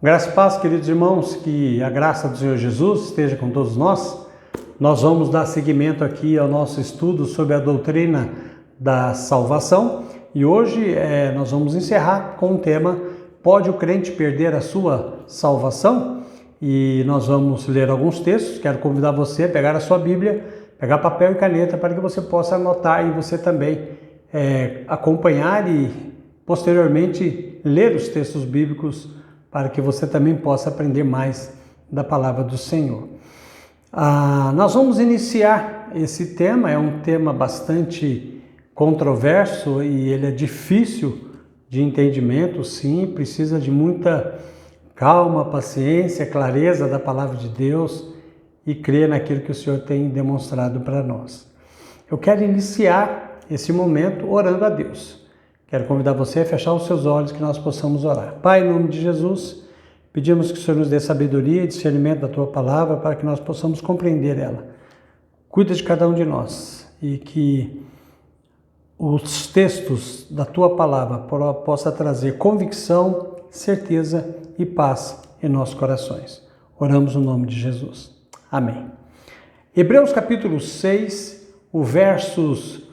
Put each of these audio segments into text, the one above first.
Graça e paz, queridos irmãos, que a graça do Senhor Jesus esteja com todos nós. Nós vamos dar seguimento aqui ao nosso estudo sobre a doutrina da salvação e hoje nós vamos encerrar com o tema: pode o crente perder a sua salvação? E nós vamos ler alguns textos. Quero convidar você a pegar a sua Bíblia, pegar papel e caneta para que você possa anotar e você também acompanhar e posteriormente ler os textos bíblicos para que você também possa aprender mais da palavra do Senhor. Nós vamos iniciar esse tema, é um tema bastante controverso e ele é difícil de entendimento, sim, precisa de muita calma, paciência, clareza da palavra de Deus e crer naquilo que o Senhor tem demonstrado para nós. Eu quero iniciar esse momento orando a Deus. Quero convidar você a fechar os seus olhos que nós possamos orar. Pai, em nome de Jesus, pedimos que o Senhor nos dê sabedoria e discernimento da Tua palavra para que nós possamos compreender ela. Cuida de cada um de nós e que os textos da Tua palavra possam trazer convicção, certeza e paz em nossos corações. Oramos no nome de Jesus. Amém. Hebreus capítulo 6, o versos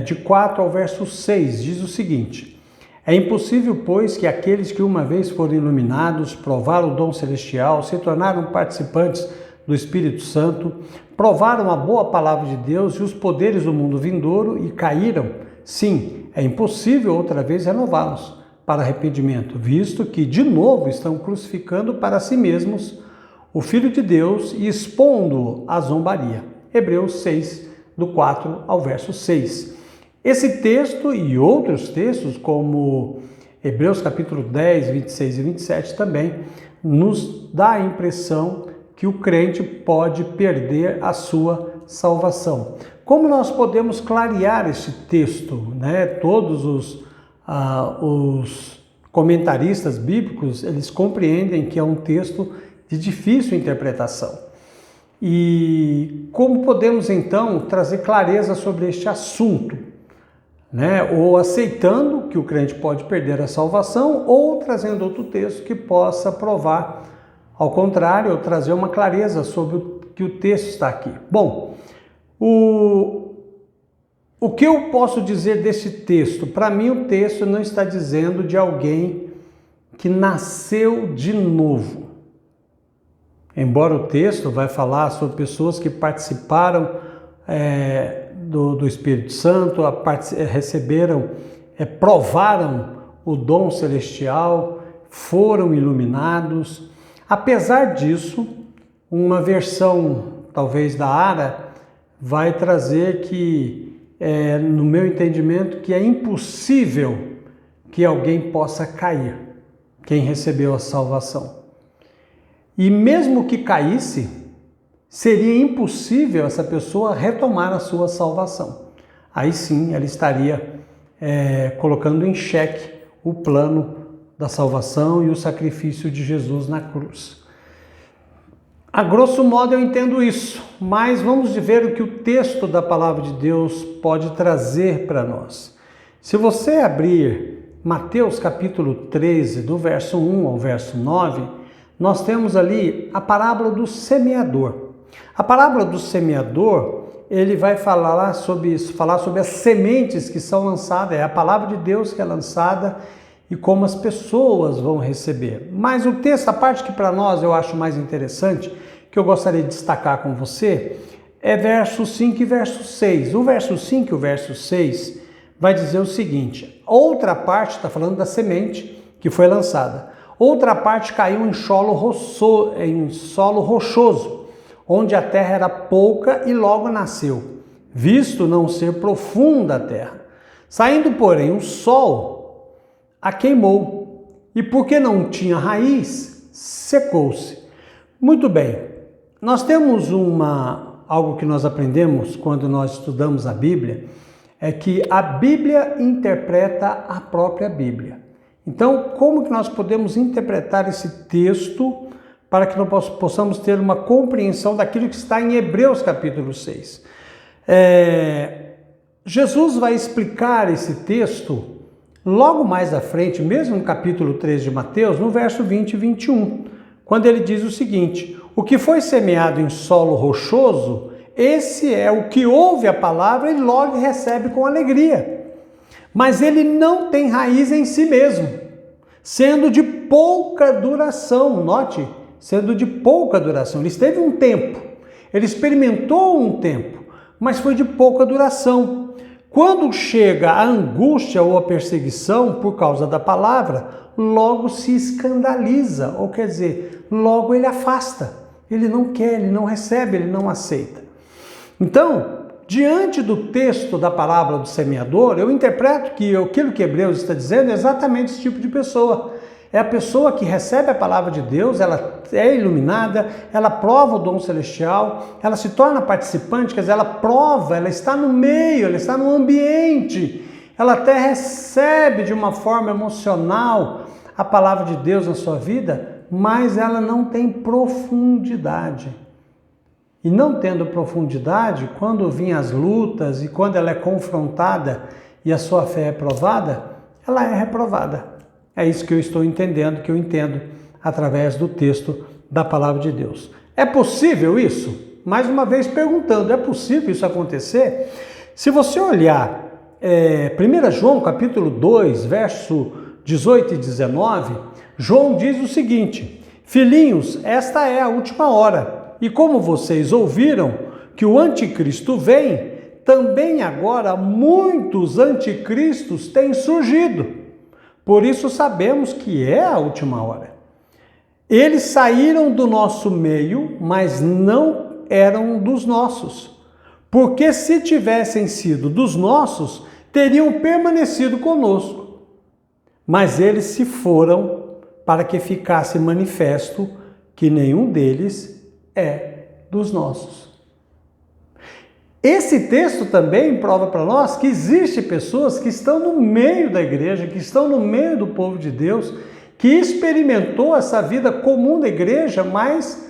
de 4 ao verso 6, diz o seguinte: é impossível, pois, que aqueles que uma vez foram iluminados, provaram o dom celestial, se tornaram participantes do Espírito Santo, provaram a boa palavra de Deus e os poderes do mundo vindouro e caíram, sim, é impossível outra vez renová-los para arrependimento, visto que de novo estão crucificando para si mesmos o Filho de Deus e expondo-o à zombaria. Hebreus 6, do 4 ao verso 6. Esse texto e outros textos, como Hebreus capítulo 10, 26 e 27, também nos dá a impressão que o crente pode perder a sua salvação. Como nós podemos clarear esse texto, né? Todos os comentaristas bíblicos, eles compreendem que é um texto de difícil interpretação. E como podemos então trazer clareza sobre este assunto, né? Ou aceitando que o crente pode perder a salvação, ou trazendo outro texto que possa provar ao contrário, ou trazer uma clareza sobre o que o texto está aqui. Bom, o que eu posso dizer desse texto? Para mim, o texto não está dizendo de alguém que nasceu de novo. Embora o texto vai falar sobre pessoas que participaram do Espírito Santo, receberam, provaram o dom celestial, foram iluminados. Apesar disso, uma versão, talvez da ARA, vai trazer que, no meu entendimento, que é impossível que alguém possa cair, quem recebeu a salvação. E mesmo que caísse, seria impossível essa pessoa retomar a sua salvação. Aí sim, ela estaria colocando em xeque o plano da salvação e o sacrifício de Jesus na cruz. A grosso modo eu entendo isso, mas vamos ver o que o texto da palavra de Deus pode trazer para nós. Se você abrir Mateus capítulo 13, do verso 1 ao verso 9, nós temos ali a parábola do semeador. A parábola do semeador, ele vai falar sobre isso, falar sobre as sementes que são lançadas, é a palavra de Deus que é lançada e como as pessoas vão receber. Mas o texto, a parte que para nós eu acho mais interessante, que eu gostaria de destacar com você, é verso 5 e verso 6. O verso 5 e o verso 6 vai dizer o seguinte: outra parte está falando da semente que foi lançada. Outra parte caiu em solo rochoso, onde a terra era pouca e logo nasceu, visto não ser profunda a terra. Saindo, porém, o sol a queimou, e porque não tinha raiz, secou-se. Muito bem, nós temos algo que nós aprendemos quando nós estudamos a Bíblia, é que a Bíblia interpreta a própria Bíblia. Então, como que nós podemos interpretar esse texto para que nós possamos ter uma compreensão daquilo que está em Hebreus capítulo 6? Jesus vai explicar esse texto logo mais à frente, mesmo no capítulo 3 de Mateus, no verso 20 e 21, quando ele diz o seguinte: o que foi semeado em solo rochoso, esse é o que ouve a palavra e logo recebe com alegria. Mas ele não tem raiz em si mesmo, sendo de pouca duração. Note, sendo de pouca duração. Ele esteve um tempo, ele experimentou um tempo, mas foi de pouca duração. Quando chega a angústia ou a perseguição por causa da palavra, logo se escandaliza, ou quer dizer, logo ele afasta. Ele não quer, ele não recebe, ele não aceita. Então, diante do texto da palavra do semeador, eu interpreto que aquilo que Hebreus está dizendo é exatamente esse tipo de pessoa. É a pessoa que recebe a palavra de Deus, ela é iluminada, ela prova o dom celestial, ela se torna participante, quer dizer, ela prova, ela está no meio, ela está no ambiente, ela até recebe de uma forma emocional a palavra de Deus na sua vida, mas ela não tem profundidade. E não tendo profundidade, quando vêm as lutas e quando ela é confrontada e a sua fé é provada, ela é reprovada. É isso que eu estou entendendo, que eu entendo através do texto da palavra de Deus. É possível isso? Mais uma vez perguntando, é possível isso acontecer? Se você olhar 1 João capítulo 2, verso 18 e 19, João diz o seguinte: filhinhos, esta é a última hora. E como vocês ouviram que o anticristo vem, também agora muitos anticristos têm surgido. Por isso sabemos que é a última hora. Eles saíram do nosso meio, mas não eram dos nossos. Porque se tivessem sido dos nossos, teriam permanecido conosco. Mas eles se foram para que ficasse manifesto que nenhum deles é dos nossos. Esse texto também prova para nós que existem pessoas que estão no meio da igreja, que estão no meio do povo de Deus, que experimentou essa vida comum da igreja, mas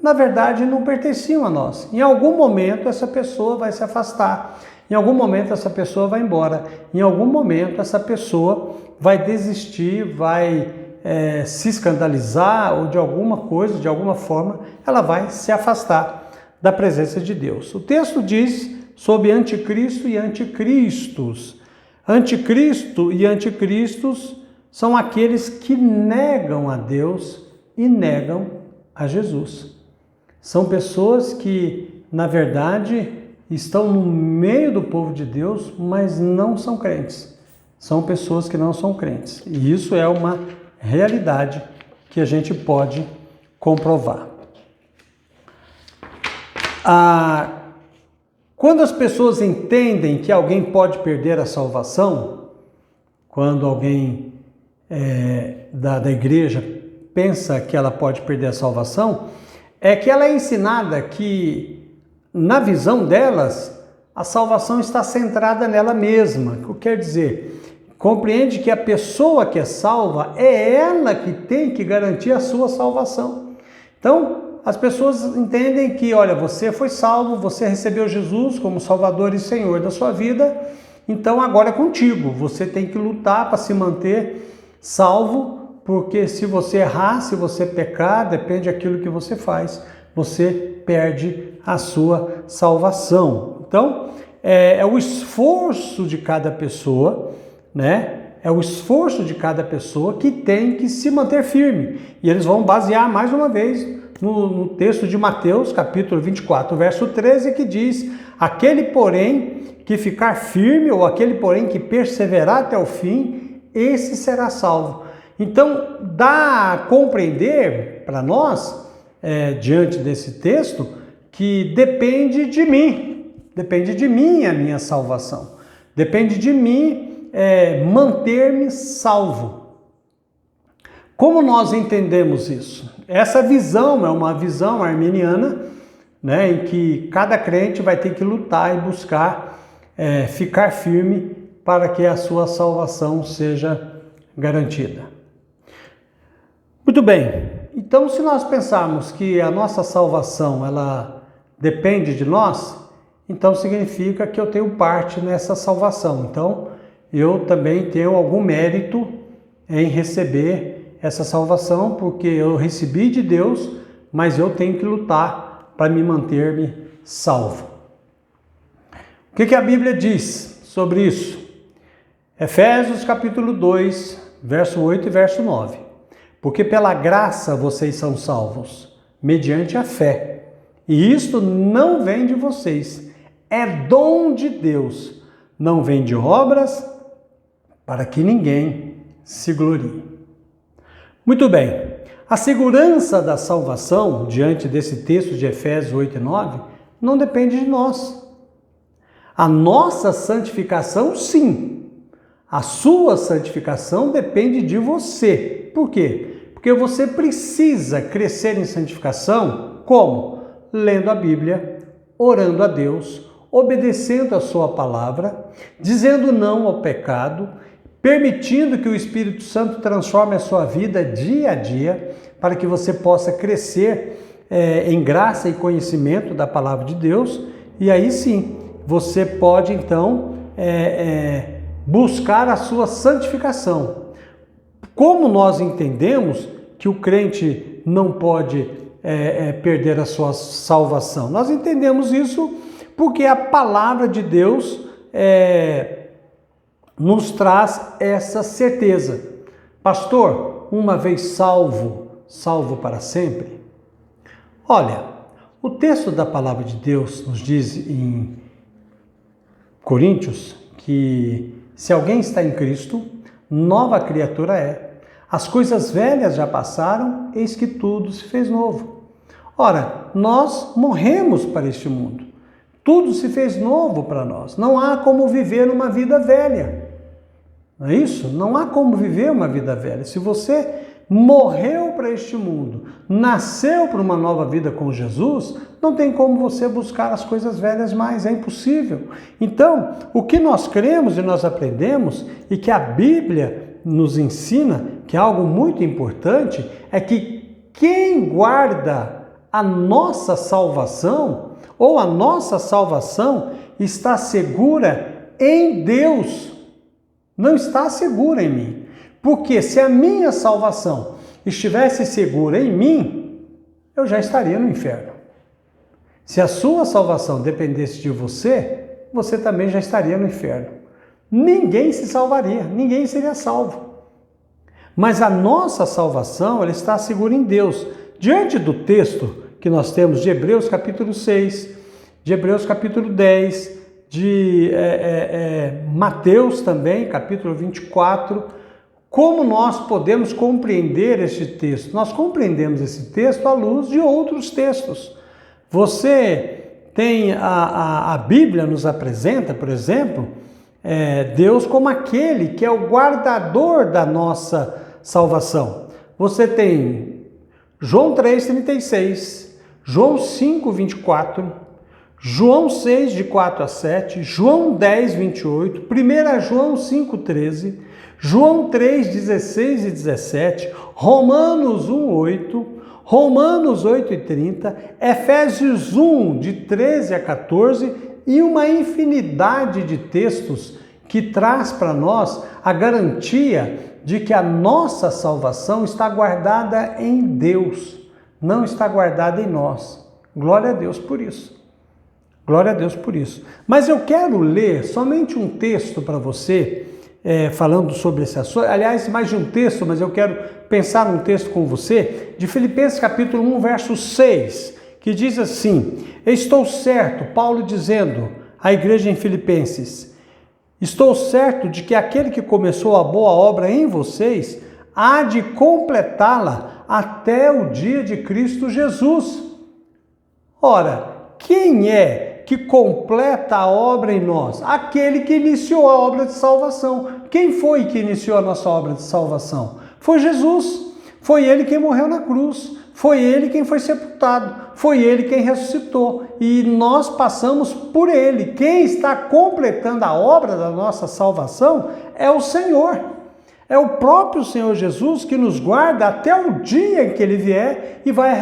na verdade não pertenciam a nós. Em algum momento essa pessoa vai se afastar, em algum momento essa pessoa vai embora, em algum momento essa pessoa vai desistir, vai se escandalizar ou de alguma coisa, de alguma forma, ela vai se afastar da presença de Deus. O texto diz sobre anticristo e anticristos. Anticristo e anticristos são aqueles que negam a Deus e negam a Jesus. São pessoas que, na verdade, estão no meio do povo de Deus, mas não são crentes. São pessoas que não são crentes. E isso é uma realidade que a gente pode comprovar. Quando as pessoas entendem que alguém pode perder a salvação, quando alguém da igreja pensa que ela pode perder a salvação, é que ela é ensinada que, na visão delas, a salvação está centrada nela mesma. O que quer dizer? Compreende que a pessoa que é salva é ela que tem que garantir a sua salvação. Então, as pessoas entendem que, olha, você foi salvo, você recebeu Jesus como Salvador e Senhor da sua vida, então agora é contigo. Você tem que lutar para se manter salvo, porque se você errar, se você pecar, depende daquilo que você faz, você perde a sua salvação. Então, é o esforço de cada pessoa, né? É o esforço de cada pessoa que tem que se manter firme. E eles vão basear mais uma vez no texto de Mateus, capítulo 24, verso 13, que diz: aquele, porém, que ficar firme, ou aquele, porém, que perseverar até o fim, esse será salvo. Então, dá a compreender para nós, diante desse texto, que depende de mim a minha salvação. Depende de mim manter-me salvo. Como nós entendemos isso? Essa visão é uma visão arminiana, né, em que cada crente vai ter que lutar e buscar ficar firme para que a sua salvação seja garantida. Muito bem, então se nós pensarmos que a nossa salvação ela depende de nós, então significa que eu tenho parte nessa salvação. Então eu também tenho algum mérito em receber essa salvação, porque eu recebi de Deus, mas eu tenho que lutar para me manter-me salvo. O que a Bíblia diz sobre isso? Efésios capítulo 2, verso 8 e verso 9. Porque pela graça vocês são salvos, mediante a fé. E isto não vem de vocês, é dom de Deus. Não vem de obras, para que ninguém se glorie. Muito bem, a segurança da salvação, diante desse texto de Efésios 8 e 9, não depende de nós. A nossa santificação, sim. A sua santificação depende de você. Por quê? Porque você precisa crescer em santificação, como? Lendo a Bíblia, orando a Deus, obedecendo a sua palavra, dizendo não ao pecado, permitindo que o Espírito Santo transforme a sua vida dia a dia, para que você possa crescer em graça e conhecimento da palavra de Deus, e aí sim, você pode então buscar a sua santificação. Como nós entendemos que o crente não pode perder a sua salvação? Nós entendemos isso porque a palavra de Deus nos traz essa certeza. Pastor, uma vez salvo, salvo para sempre? Olha, o texto da palavra de Deus nos diz em Coríntios que se alguém está em Cristo, nova criatura é. As coisas velhas já passaram, eis que tudo se fez novo. Ora, nós morremos para este mundo. Tudo se fez novo para nós. Não há como viver uma vida velha. Não é isso? Não há como viver uma vida velha. Se você morreu para este mundo, nasceu para uma nova vida com Jesus, não tem como você buscar as coisas velhas mais, é impossível. Então, o que nós cremos e nós aprendemos, e que a Bíblia nos ensina, que é algo muito importante, é que quem guarda a nossa salvação, ou a nossa salvação, está segura em Deus, não está segura em mim. Porque se a minha salvação estivesse segura em mim, eu já estaria no inferno. Se a sua salvação dependesse de você, você também já estaria no inferno. Ninguém se salvaria, ninguém seria salvo. Mas a nossa salvação, ela está segura em Deus. Diante do texto que nós temos de Hebreus capítulo 6, de Hebreus capítulo 10, de Mateus também, capítulo 24, como nós podemos compreender este texto? Nós compreendemos esse texto à luz de outros textos. Você tem a Bíblia nos apresenta, por exemplo, Deus como aquele que é o guardador da nossa salvação. Você tem João 3,36, João 5,24, João 6, de 4 a 7, João 10, 28, 1 João 5,13, João 3, 16 e 17, Romanos 1, 8, Romanos 8 e 30, Efésios 1, de 13 a 14 e uma infinidade de textos que traz para nós a garantia de que a nossa salvação está guardada em Deus, não está guardada em nós. Glória a Deus por isso. Glória a Deus por isso. Mas eu quero ler somente um texto para você, falando sobre esse assunto. Aliás, mais de um texto, mas eu quero pensar num texto com você, de Filipenses capítulo 1, verso 6, que diz assim: estou certo, Paulo dizendo à igreja em Filipenses, estou certo de que aquele que começou a boa obra em vocês há de completá-la até o dia de Cristo Jesus. Ora, quem é que completa a obra em nós? Aquele que iniciou a obra de salvação. Quem foi que iniciou a nossa obra de salvação? Foi Jesus. Foi Ele quem morreu na cruz. Foi Ele quem foi sepultado. Foi Ele quem ressuscitou. E nós passamos por Ele. Quem está completando a obra da nossa salvação é o Senhor. É o próprio Senhor Jesus que nos guarda até o dia em que Ele vier e vai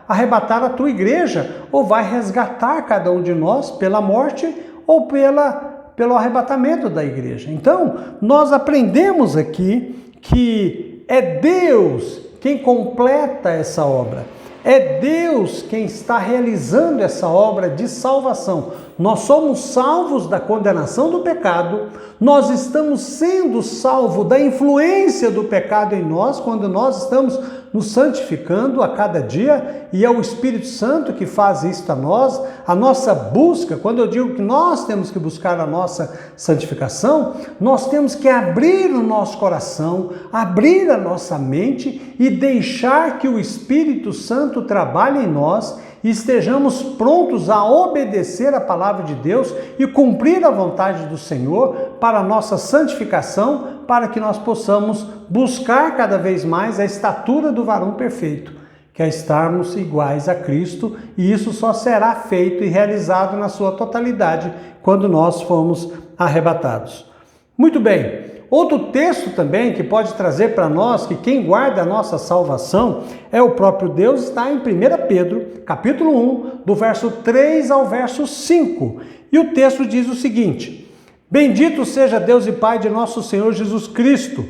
arrebatar a tua igreja, ou vai resgatar cada um de nós pela morte ou pela pelo arrebatamento da igreja. Então, nós aprendemos aqui que é Deus quem completa essa obra. É Deus quem está realizando essa obra de salvação. Nós somos salvos da condenação do pecado, nós estamos sendo salvos da influência do pecado em nós, quando nós estamos nos santificando a cada dia, e é o Espírito Santo que faz isto a nós, a nossa busca. Quando eu digo que nós temos que buscar a nossa santificação, nós temos que abrir o nosso coração, abrir a nossa mente e deixar que o Espírito Santo trabalhe em nós e estejamos prontos a obedecer a palavra de Deus e cumprir a vontade do Senhor para a nossa santificação, para que nós possamos buscar cada vez mais a estatura do varão perfeito, que é estarmos iguais a Cristo, e isso só será feito e realizado na sua totalidade quando nós formos arrebatados. Muito bem. Outro texto também que pode trazer para nós que quem guarda a nossa salvação é o próprio Deus, está em 1 Pedro, capítulo 1, do verso 3 ao verso 5. E o texto diz o seguinte: Bendito seja Deus e Pai de nosso Senhor Jesus Cristo,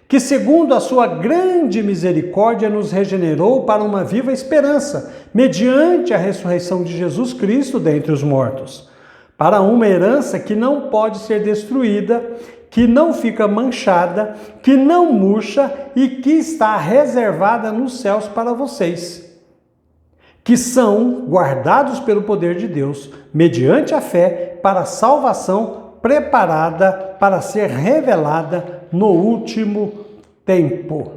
que segundo a sua grande misericórdia nos regenerou para uma viva esperança, mediante a ressurreição de Jesus Cristo dentre os mortos, para uma herança que não pode ser destruída, que não fica manchada, que não murcha e que está reservada nos céus para vocês, que são guardados pelo poder de Deus, mediante a fé, para a salvação preparada para ser revelada no último tempo.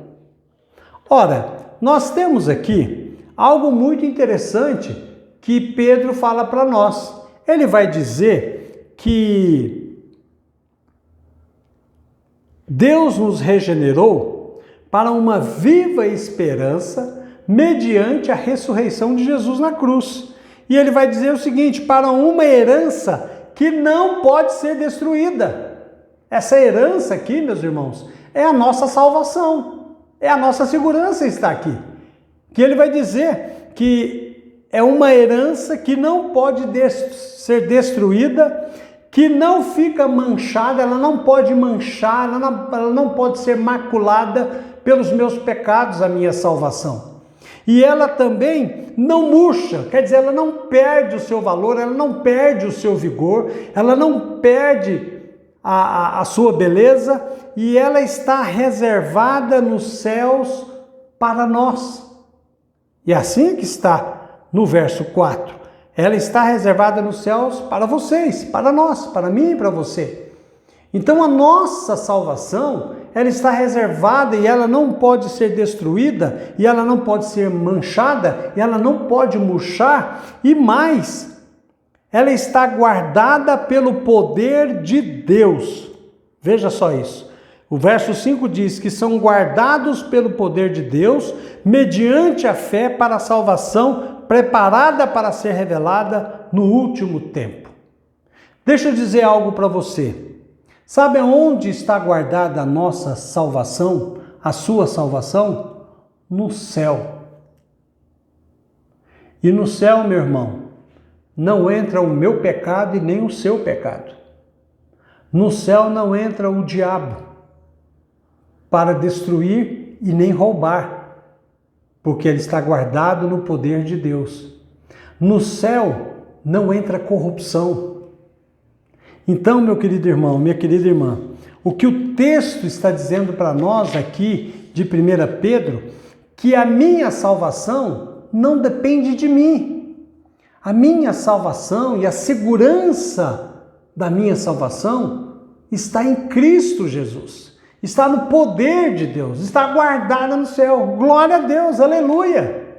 Ora, nós temos aqui algo muito interessante que Pedro fala para nós. Ele vai dizer que Deus nos regenerou para uma viva esperança mediante a ressurreição de Jesus na cruz. E ele vai dizer o seguinte: para uma herança que não pode ser destruída. Essa herança aqui, meus irmãos, é a nossa salvação, é a nossa segurança está aqui. Que ele vai dizer que é uma herança que não pode ser destruída, que não fica manchada, ela não pode manchar, ela não pode ser maculada pelos meus pecados, a minha salvação. E ela também não murcha, quer dizer, ela não perde o seu valor, ela não perde o seu vigor, ela não perde a sua beleza, e ela está reservada nos céus para nós. E assim que está no verso 4. Ela está reservada nos céus para vocês, para nós, para mim e para você. Então a nossa salvação, ela está reservada e ela não pode ser destruída, e ela não pode ser manchada, e ela não pode murchar, e mais, ela está guardada pelo poder de Deus. Veja só isso. O verso 5 diz que são guardados pelo poder de Deus, mediante a fé para a salvação preparada para ser revelada no último tempo. Deixa eu dizer algo para você. Sabe onde está guardada a nossa salvação, a sua salvação? No céu. E no céu, meu irmão, não entra o meu pecado e nem o seu pecado. No céu não entra o diabo para destruir e nem roubar, porque ele está guardado no poder de Deus. No céu não entra corrupção. Então, meu querido irmão, minha querida irmã, o que o texto está dizendo para nós aqui de 1 Pedro, que a minha salvação não depende de mim. A minha salvação e a segurança da minha salvação está em Cristo Jesus. Está no poder de Deus, está guardada no céu. Glória a Deus, aleluia!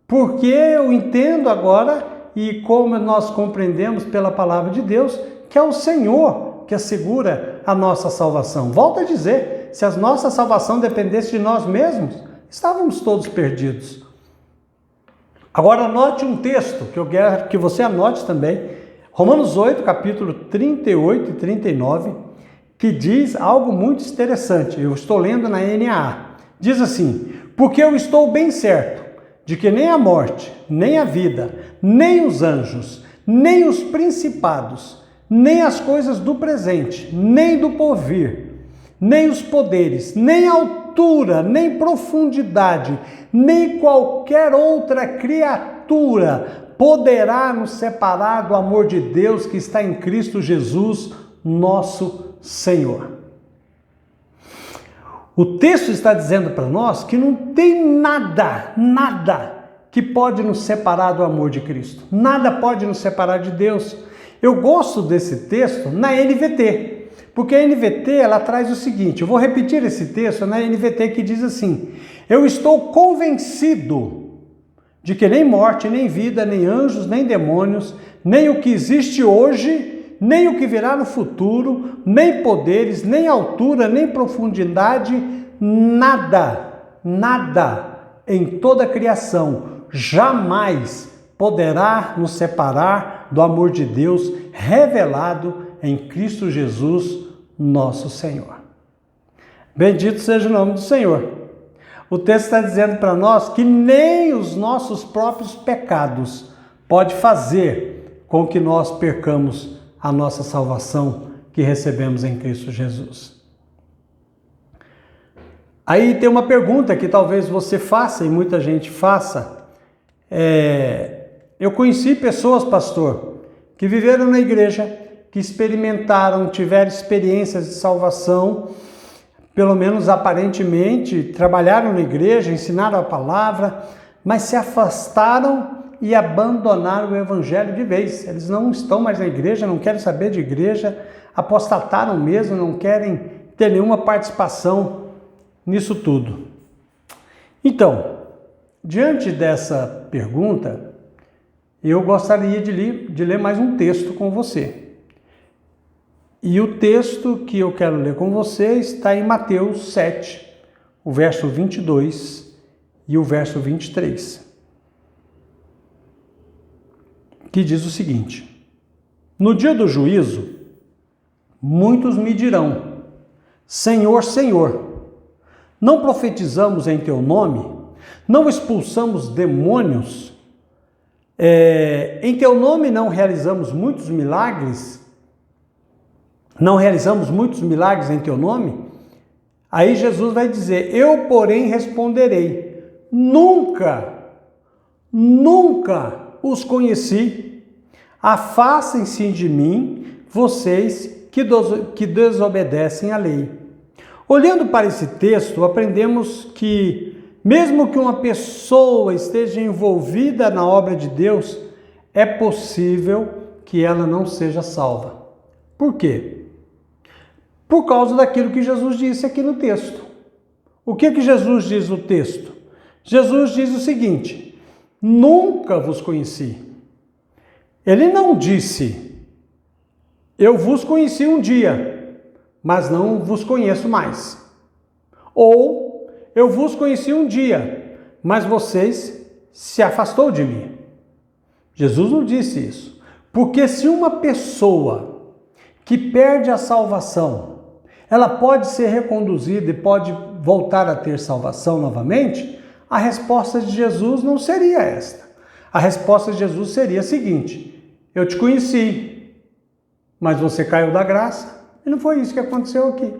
Porque eu entendo agora, e como nós compreendemos pela palavra de Deus, que é o Senhor que assegura a nossa salvação. Volto a dizer, se a nossa salvação dependesse de nós mesmos, estávamos todos perdidos. Agora anote um texto, que eu quero que você anote também, Romanos 8, capítulo 38 e 39, que diz algo muito interessante. Eu estou lendo na NAA. Diz assim: porque eu estou bem certo de que nem a morte, nem a vida, nem os anjos, nem os principados, nem as coisas do presente, nem do porvir, nem os poderes, nem altura, nem profundidade, nem qualquer outra criatura poderá nos separar do amor de Deus que está em Cristo Jesus, nosso Senhor. O texto está dizendo para nós que não tem nada que pode nos separar do amor de Cristo. Nada pode nos separar de Deus. Eu gosto desse texto na NVT, porque a NVT ela traz o seguinte, eu vou repetir esse texto na NVT que diz assim: eu estou convencido de que nem morte, nem vida, nem anjos, nem demônios, nem o que existe hoje, nem o que virá no futuro, nem poderes, nem altura, nem profundidade, nada em toda a criação jamais poderá nos separar do amor de Deus revelado em Cristo Jesus, nosso Senhor. Bendito seja o nome do Senhor. O texto está dizendo para nós que nem os nossos próprios pecados pode fazer com que nós percamos a nossa salvação que recebemos em Cristo Jesus. Aí tem uma pergunta que talvez você faça e muita gente faça. Eu conheci pessoas, pastor, que viveram na igreja, que experimentaram, tiveram experiências de salvação, pelo menos aparentemente, trabalharam na igreja, ensinaram a palavra, mas se afastaram e abandonaram o evangelho de vez. Eles não estão mais na igreja, não querem saber de igreja, apostataram mesmo, não querem ter nenhuma participação nisso tudo. Então, diante dessa pergunta, eu gostaria de ler mais um texto com você. E o texto que eu quero ler com você está em Mateus 7, o verso 22 e o verso 23, que diz o seguinte: no dia do juízo, muitos me dirão: Senhor, Senhor, não profetizamos em teu nome? Não expulsamos demônios? Em teu nome não realizamos muitos milagres? Não realizamos muitos milagres em teu nome? Aí Jesus vai dizer: eu, porém, responderei: nunca os conheci. Afastem-se de mim, vocês que desobedecem à lei. Olhando para esse texto, aprendemos que mesmo que uma pessoa esteja envolvida na obra de Deus, é possível que ela não seja salva. Por quê? Por causa daquilo que Jesus disse aqui no texto. O que Jesus diz no texto? Jesus diz o seguinte: nunca vos conheci. Ele não disse: eu vos conheci um dia, mas não vos conheço mais. Ou eu vos conheci um dia, mas vocês se afastou de mim. Jesus não disse isso. Porque se uma pessoa que perde a salvação, ela pode ser reconduzida e pode voltar a ter salvação novamente, a resposta de Jesus não seria esta. A resposta de Jesus seria a seguinte: eu te conheci, mas você caiu da graça. E não foi isso que aconteceu aqui.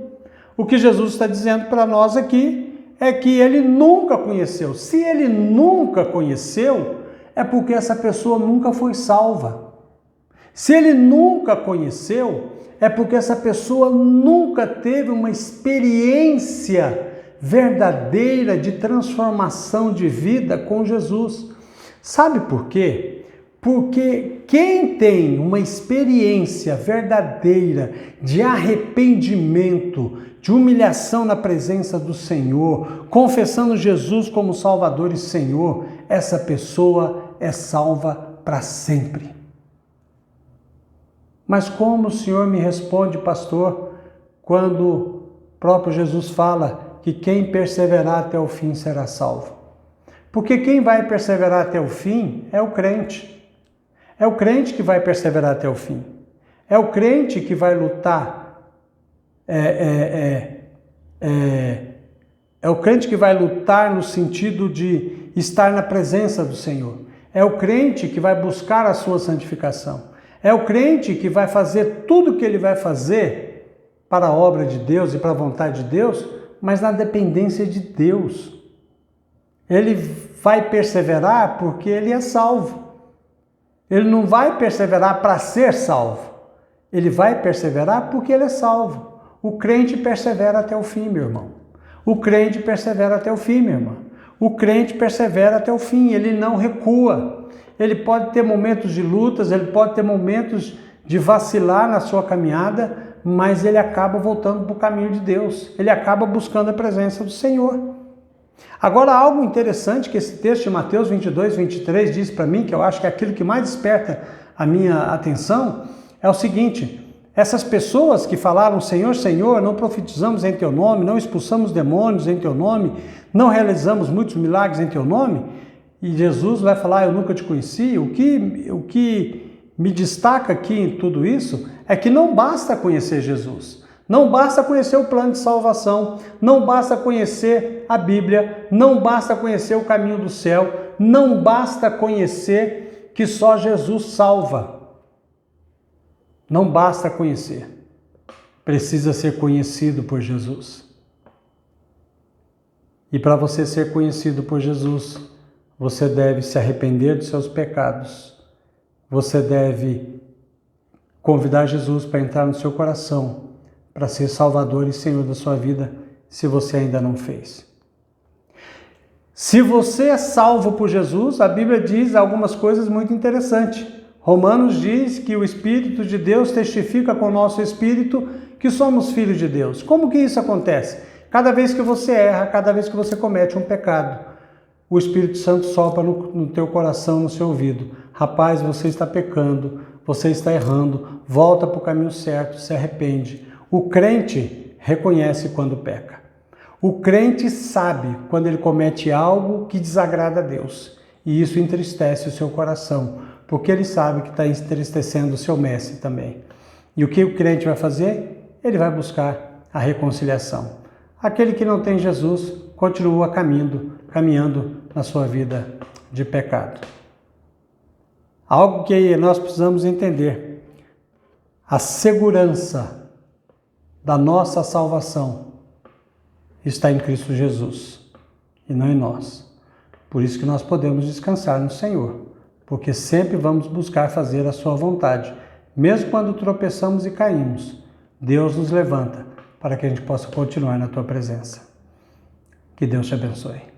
O que Jesus está dizendo para nós aqui é que ele nunca conheceu. Se ele nunca conheceu, é porque essa pessoa nunca foi salva. Se ele nunca conheceu, é porque essa pessoa nunca teve uma experiência verdadeira de transformação de vida com Jesus. Sabe por quê? Porque quem tem uma experiência verdadeira de arrependimento, de humilhação na presença do Senhor, confessando Jesus como Salvador e Senhor, essa pessoa é salva para sempre. Mas como o Senhor me responde, pastor, quando o próprio Jesus fala que quem perseverar até o fim será salvo? Porque quem vai perseverar até o fim é o crente. É o crente que vai perseverar até o fim. É o crente que vai lutar. É o crente que vai lutar no sentido de estar na presença do Senhor. É o crente que vai buscar a sua santificação. É o crente que vai fazer tudo o que ele vai fazer para a obra de Deus e para a vontade de Deus, mas na dependência de Deus. Ele vai perseverar porque ele é salvo. Ele não vai perseverar para ser salvo. Ele vai perseverar porque ele é salvo. O crente persevera até o fim, meu irmão. O crente persevera até o fim, minha irmã. O crente persevera até o fim, ele não recua. Ele pode ter momentos de lutas, ele pode ter momentos de vacilar na sua caminhada, mas ele acaba voltando para o caminho de Deus. Ele acaba buscando a presença do Senhor. Agora, algo interessante que esse texto de Mateus 22, 23 diz para mim, que eu acho que é aquilo que mais desperta a minha atenção, é o seguinte: essas pessoas que falaram Senhor, Senhor, não profetizamos em Teu nome, não expulsamos demônios em Teu nome, não realizamos muitos milagres em Teu nome, e Jesus vai falar, eu nunca te conheci. O que me destaca aqui em tudo isso é que não basta conhecer Jesus, não basta conhecer o plano de salvação, não basta conhecer a Bíblia, não basta conhecer o caminho do céu, não basta conhecer que só Jesus salva. Não basta conhecer, precisa ser conhecido por Jesus. E para você ser conhecido por Jesus, você deve se arrepender dos seus pecados. Você deve convidar Jesus para entrar no seu coração, para ser Salvador e Senhor da sua vida, se você ainda não fez. Se você é salvo por Jesus, a Bíblia diz algumas coisas muito interessantes. Romanos diz que o Espírito de Deus testifica com o nosso Espírito que somos filhos de Deus. Como que isso acontece? Cada vez que você erra, cada vez que você comete um pecado, o Espírito Santo sopra no teu coração, no seu ouvido. Rapaz, você está pecando, você está errando, volta para o caminho certo, se arrepende. O crente reconhece quando peca. O crente sabe quando ele comete algo que desagrada a Deus. E isso entristece o seu coração, porque ele sabe que está entristecendo o seu mestre também. E o que o crente vai fazer? Ele vai buscar a reconciliação. Aquele que não tem Jesus continua caminhando na sua vida de pecado. Algo que nós precisamos entender: a segurança da nossa salvação está em Cristo Jesus e não em nós. Por isso que nós podemos descansar no Senhor, porque sempre vamos buscar fazer a sua vontade. Mesmo quando tropeçamos e caímos, Deus nos levanta para que a gente possa continuar na tua presença. Que Deus te abençoe.